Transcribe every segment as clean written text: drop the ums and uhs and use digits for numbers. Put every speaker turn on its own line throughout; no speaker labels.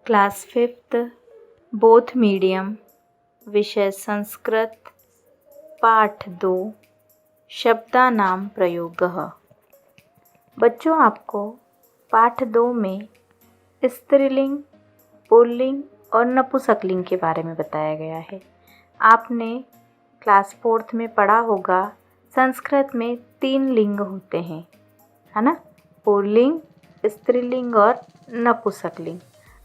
Class 5th both medium विषय संस्कृत पाठ 2 शब्दानाम प्रयोगः। बच्चों, आपको पाठ 2 में स्त्रीलिंग, पुल्लिंग और नपुंसकलिंग के बारे में बताया गया है। आपने क्लास 4th में पढ़ा होगा संस्कृत में 3 लिंग होते हैं, है ना? पुल्लिंग, स्त्रीलिंग और नपुंसकलिंग।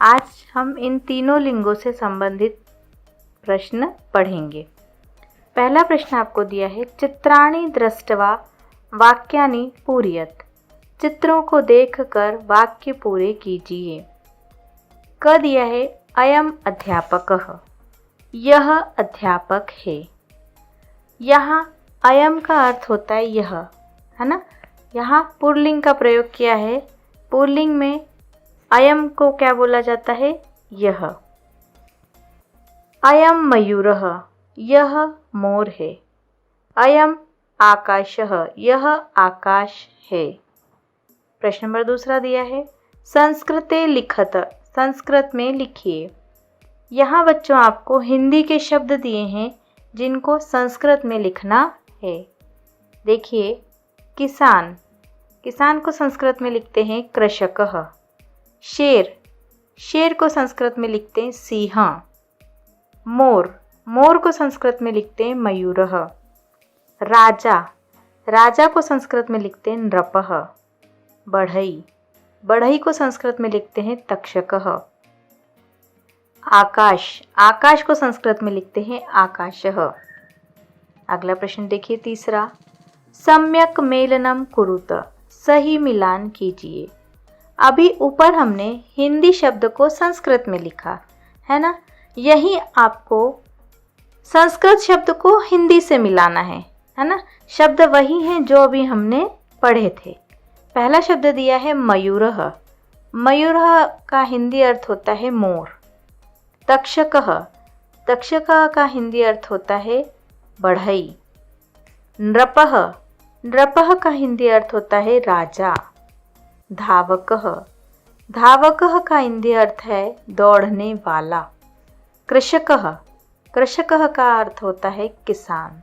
आज हम इन तीनों लिंगों से संबंधित प्रश्न पढ़ेंगे। पहला प्रश्न आपको दिया है, चित्राणि दृष्ट्वा वाक्यानि पूरयत। चित्रों को देखकर वाक्य पूरे कीजिए। क दिया है, अयम अध्यापकः, यह अध्यापक है। यहाँ अयम का अर्थ होता है यह, है ना? यहाँ पुल्लिंग का प्रयोग किया है। पुल्लिंग में अयम को क्या बोला जाता है? यह। अयम मयूरः, यह मोर है। अयम आकाशः, यह आकाश है। प्रश्न नंबर 2 दिया है, संस्कृते लिखत, संस्कृत में लिखिए। यहाँ बच्चों आपको हिंदी के शब्द दिए हैं जिनको संस्कृत में लिखना है। देखिए, किसान, किसान को संस्कृत में लिखते हैं कृषकः। शेर, शेर को संस्कृत में लिखते हैं सिंह। मोर, मोर को संस्कृत में लिखते हैं मयूरः। राजा, राजा को संस्कृत में लिखते हैं नृपः। बढ़ई, बढ़ई को संस्कृत में लिखते हैं तक्षकः। आकाश, आकाश को संस्कृत में लिखते हैं आकाशः। अगला प्रश्न देखिए 3, सम्यक मेलनम कुरुत, सही मिलान कीजिए। अभी ऊपर हमने हिंदी शब्द को संस्कृत में लिखा है ना? यही आपको संस्कृत शब्द को हिंदी से मिलाना है ना? शब्द वही हैं जो अभी हमने पढ़े थे। पहला शब्द दिया है मयूरः, मयूरः का हिंदी अर्थ होता है मोर। तक्षकः, तक्षकः का हिंदी अर्थ होता है बढ़ई। नृपः, नृपः का हिंदी अर्थ होता है राजा। धावकः, धावकः का हिंदी अर्थ है दौड़ने वाला। कृषकः, कृषकः का अर्थ होता है किसान।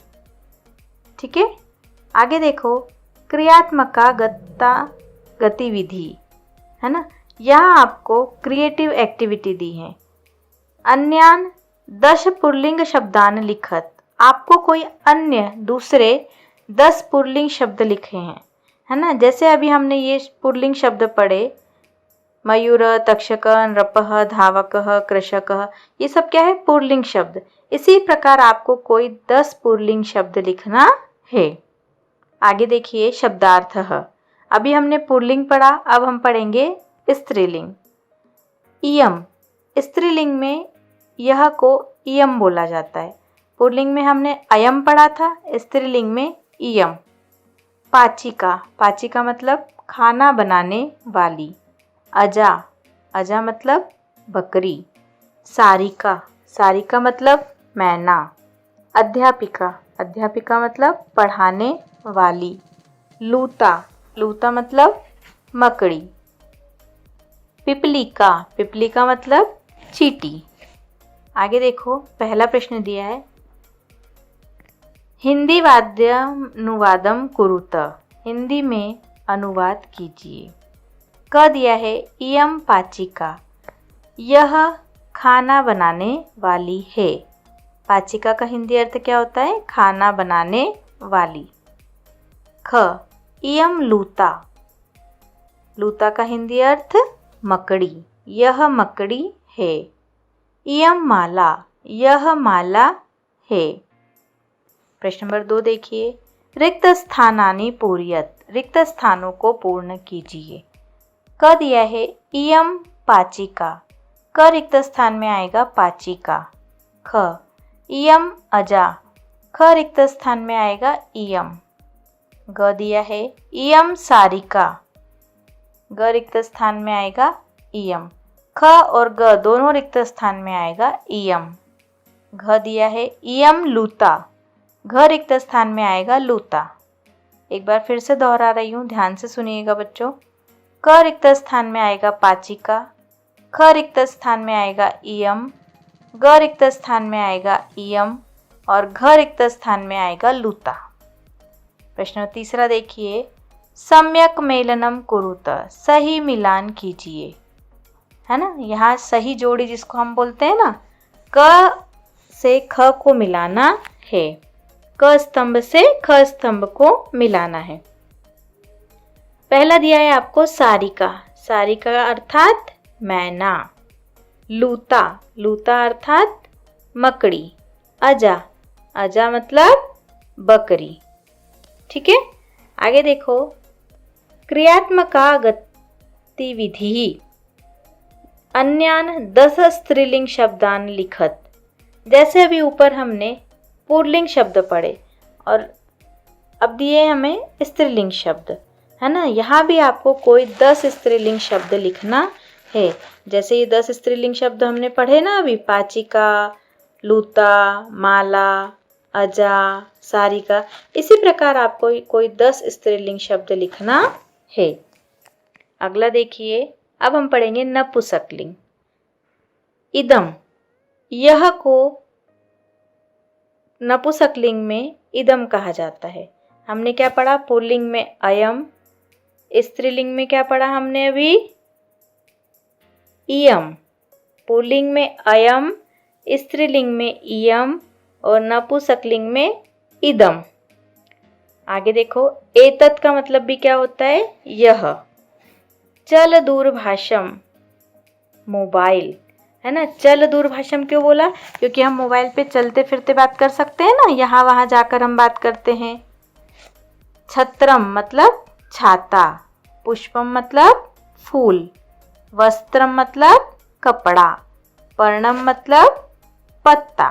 ठीक है, आगे देखो, क्रियात्मका गत्ता गतिविधि, है ना? यहाँ आपको क्रिएटिव एक्टिविटी दी है। अन्यान 10 पुल्लिंग शब्दान लिखत, आपको कोई अन्य दूसरे 10 पुल्लिंग शब्द लिखे हैं, है ना? जैसे अभी हमने ये पुल्लिंग शब्द पढ़े, मयूर, तक्षक, नृपः, धावकः, कृषकः, ये सब क्या है? पुल्लिंग शब्द। इसी प्रकार आपको कोई 10 पुल्लिंग शब्द लिखना है। आगे देखिए, शब्दार्थः। अभी हमने पुल्लिंग पढ़ा, अब हम पढ़ेंगे स्त्रीलिंग। इयम, स्त्रीलिंग में यह को इयम बोला जाता है। पुल्लिंग में हमने अयम पढ़ा था, स्त्रीलिंग में इयम। पाचिका, पाचिका मतलब खाना बनाने वाली। अजा, अजा मतलब बकरी। सारिका, सारिका मतलब मैना। अध्यापिका, अध्यापिका मतलब पढ़ाने वाली। लूता, लूता मतलब मकड़ी। पिपलिका, पिपलिका मतलब चींटी। आगे देखो, पहला प्रश्न दिया है, हिंदी वाद्यानुवादम कुरुत, हिंदी में अनुवाद कीजिए। क दिया है, इयम पाचिका, यह खाना बनाने वाली है। पाचिका का हिंदी अर्थ क्या होता है? खाना बनाने वाली। ख, इयम लूता, लूता का हिंदी अर्थ मकड़ी, यह मकड़ी है। इयम माला, यह माला है। प्रश्न नंबर 2 देखिए, रिक्त स्थानानि पूरयत, रिक्त स्थानों को पूर्ण कीजिए। क दिया है, इयम पाचिका, क रिक्त स्थान में आएगा पाचिका। ख, इयम अजा, ख रिक्त स्थान में आएगा इयम। ग दिया है, इयम सारिका, ग रिक्त स्थान में आएगा इयम। ख और ग दोनों रिक्त स्थान में आएगा इयम। घ दिया है, इयम लूता, घ रिक्त स्थान में आएगा लूता। एक बार फिर से दोहरा रही हूँ, ध्यान से सुनिएगा बच्चों। क रिक्त स्थान में आएगा पाचिका, ख रिक्त स्थान में आएगा इयम, ग रिक्त स्थान में आएगा इयम और घ रिक्त स्थान में आएगा लूता। प्रश्न तीसरा देखिए, सम्यक मेलनम कुरुत, सही मिलान कीजिए, है ना। यहाँ सही जोड़ी जिसको हम बोलते हैं ना, क से ख को मिलाना है, क स्तंभ से ख स्तंभ को मिलाना है। पहला दिया है आपको सारिका, सारिका अर्थात मैना, लूता, लूता अर्थात मकड़ी, अजा, अजा मतलब बकरी। ठीक है, आगे देखो, क्रियात्मका गतिविधि अन्यान 10 स्त्रीलिंग शब्दान लिखत। जैसे अभी ऊपर हमने पुल्लिंग शब्द पढ़े और अब दिए हमें स्त्रीलिंग शब्द, है ना। यहाँ भी आपको कोई 10 स्त्रीलिंग शब्द लिखना है। जैसे ये 10 स्त्रीलिंग शब्द हमने पढ़े ना अभी, पाचिका, लूता, माला, अजा, सारिका, इसी प्रकार आपको कोई 10 स्त्रीलिंग शब्द लिखना है। अगला देखिए, अब हम पढ़ेंगे नपुंसकलिंग। इदम, यह को नपुंसकलिंग में इदम कहा जाता है। हमने क्या पढ़ा, पुल्लिंग में अयम, स्त्रीलिंग में क्या पढ़ा हमने अभी, इयम। पुल्लिंग में अयम, स्त्रीलिंग में इयम और नपुंसकलिंग में इदम। आगे देखो, एतत् का मतलब भी क्या होता है, यह। चल दूरभाषम, मोबाइल, है ना। चल दूरभाषम क्यों बोला, क्योंकि हम मोबाइल पे चलते फिरते बात कर सकते हैं ना, यहाँ वहाँ जाकर हम बात करते हैं। छत्रम मतलब छाता, पुष्पम मतलब फूल, वस्त्रम मतलब कपड़ा, पर्णम मतलब पत्ता।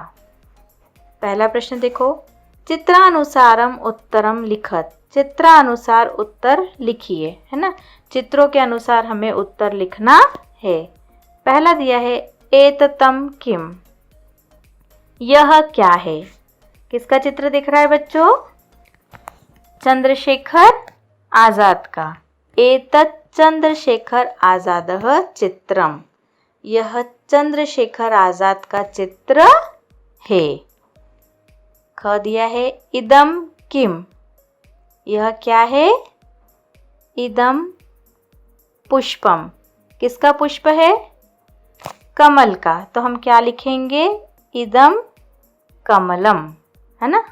पहला प्रश्न देखो, चित्रानुसारम उत्तरम लिखत, चित्रानुसार उत्तर लिखिए, है ना। चित्रों के अनुसार हमें उत्तर लिखना है। पहला दिया है एततम किम, यह क्या है। किसका चित्र दिख रहा है बच्चों, चंद्रशेखर आजाद का। एतत् चंद्रशेखर आजादः चित्रम, यह चंद्रशेखर आजाद का चित्र है। ख दिया है इदम किम, यह क्या है, इदम पुष्पम, किसका पुष्प है, कमल का। तो हम क्या लिखेंगे, इदम कमलम, है ना।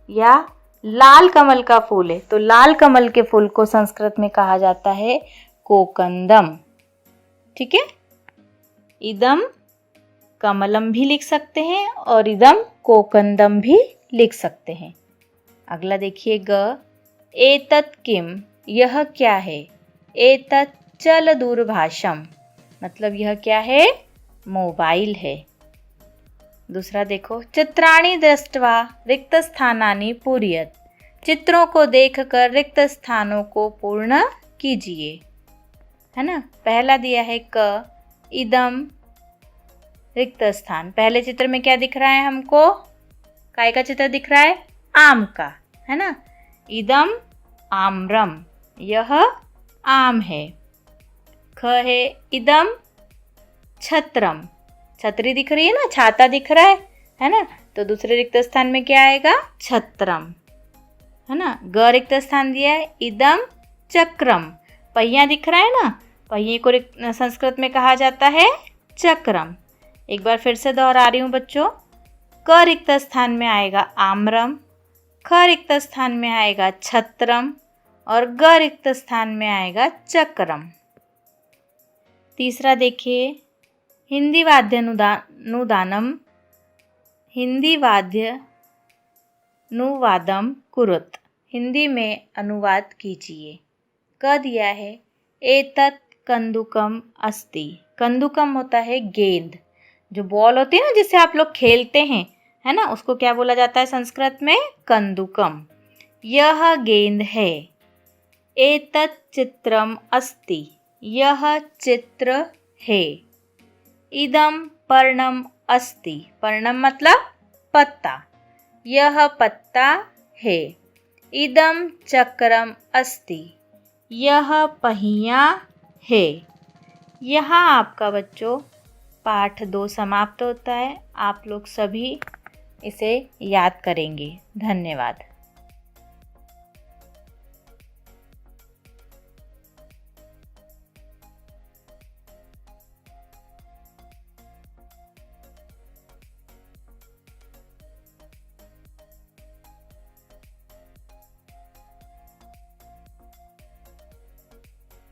या लाल कमल का फूल है, तो लाल कमल के फूल को संस्कृत में कहा जाता है कोकंदम। ठीक है, इदम कमलम भी लिख सकते हैं और इदम कोकंदम भी लिख सकते हैं। अगला देखिए, ग एतत् किम, यह क्या है। एतत् चल दूरभाषम, मतलब यह क्या है, मोबाइल है। दूसरा देखो, चित्राणि दृष्ट्वा रिक्त स्थानानि पूरयत, चित्रों को देखकर रिक्त स्थानों को पूर्ण कीजिए, है ना। पहला दिया है क, इदम रिक्त स्थान। पहले चित्र में क्या दिख रहा है हमको, काय का चित्र दिख रहा है, आम का, है ना। इदम आम्रम, यह आम है। ख है इदम छत्रम, छतरी दिख रही है ना, छाता दिख रहा है ना। तो दूसरे रिक्त स्थान में क्या आएगा, छत्रम, है ना। ग रिक्त स्थान दिया है इदम चक्रम, पहिया दिख रहा है ना, पहिए को संस्कृत में कहा जाता है चक्रम। एक बार फिर से दोहरा रही हूँ बच्चों, क रिक्त स्थान में आएगा आम्रम, ख रिक्त स्थान में आएगा छत्रम और ग रिक्त स्थान में आएगा चक्रम। तीसरा देखिए, हिंदी वाद्यानुदानम, हिंदी वाद्यानुवादम कुरुत, हिंदी में अनुवाद कीजिए। क दिया है एतत् कंदुकम अस्ति, कंदुकम होता है गेंद, जो बॉल होती है ना जिससे आप लोग खेलते हैं, है ना, उसको क्या बोला जाता है संस्कृत में, कंदुकम। यह गेंद है। एतत् चित्रम अस्ति, यह चित्र है। इदम पर्णम अस्ति, पर्णम मतलब पत्ता, यह पत्ता है। इदम चक्रम अस्ति, यह पहिया है। यहाँ आपका बच्चों पाठ 2 समाप्त होता है। आप लोग सभी इसे याद करेंगे। धन्यवाद।